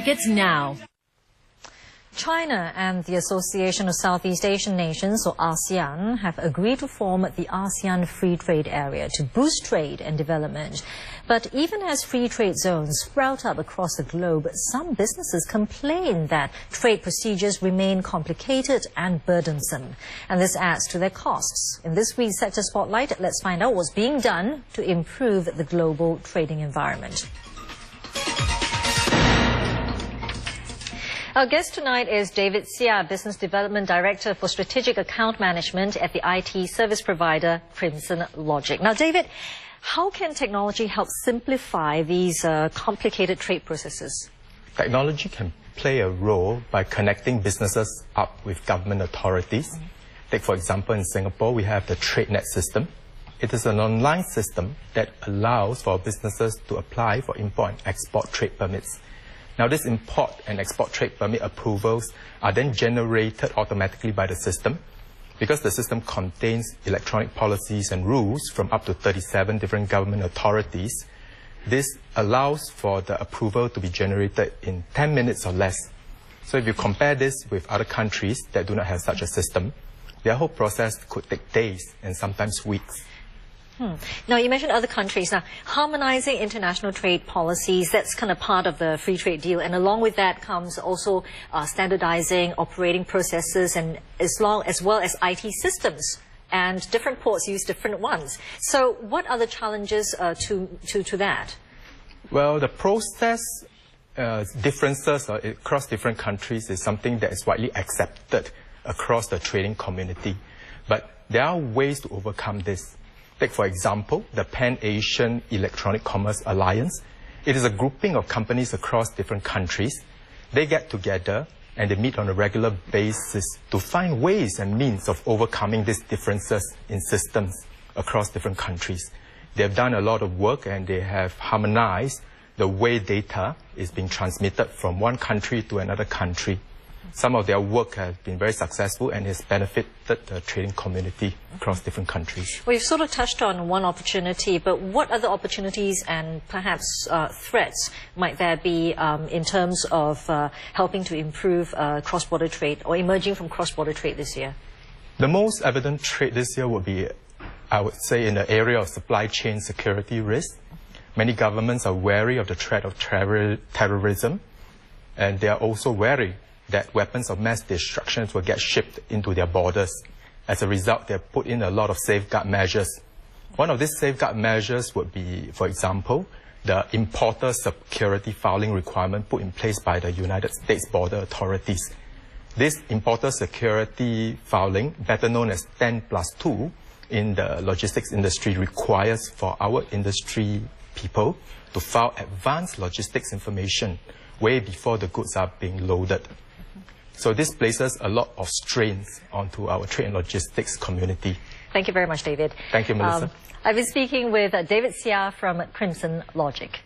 It's now. China and the Association of Southeast Asian Nations, or ASEAN, have agreed to form the ASEAN Free Trade Area to boost trade and development. But even as free trade zones sprout up across the globe, some businesses complain that trade procedures remain complicated and burdensome, and this adds to their costs. In this week's Sector Spotlight, let's find out what's being done to improve the global trading environment. Our guest tonight is David Siah, Business Development Director for Strategic Account Management at the IT service provider Crimson Logic. Now, David, how can technology help simplify these complicated trade processes? Technology can play a role by connecting businesses up with government authorities. Take, for example, in Singapore, we have the TradeNet system. It is an online system that allows for businesses to apply for import and export trade permits. Now, this import and export trade permit approvals are then generated automatically by the system. Because the system contains electronic policies and rules from up to 37 different government authorities, this allows for the approval to be generated in 10 minutes or less. So if you compare this with other countries that do not have such a system, their whole process could take days and sometimes weeks. Now, you mentioned other countries. Now, harmonizing international trade policies, that's kind of part of the free trade deal. And along with that comes also standardizing operating processes and as well as IT systems. And different ports use different ones. So what are the challenges to that? Well, the process differences across different countries is something that is widely accepted across the trading community. But there are ways to overcome this. Take, for example, the Pan-Asian Electronic Commerce Alliance. It is a grouping of companies across different countries. They get together and they meet on a regular basis to find ways and means of overcoming these differences in systems across different countries. They have done a lot of work and they have harmonized the way data is being transmitted from one country to another country. Some of their work has been very successful and has benefited the trading community across different countries. Well, you've sort of touched on one opportunity, but what other opportunities and perhaps threats might there be in terms of helping to improve cross-border trade or emerging from cross-border trade this year? The most evident trade this year would be, I would say, in the area of supply chain security risk. Many governments are wary of the threat of terrorism, and they are also wary that weapons of mass destruction will get shipped into their borders. As a result, they have put in a lot of safeguard measures. One of these safeguard measures would be, for example, the importer security filing requirement put in place by the United States border authorities. This importer security filing, better known as 10+2 in the logistics industry, requires for our industry people to file advanced logistics information way before the goods are being loaded. So this places a lot of strains onto our trade and logistics community. Thank you very much, David. Thank you, Melissa. I've been speaking with David Siah from Crimson Logic.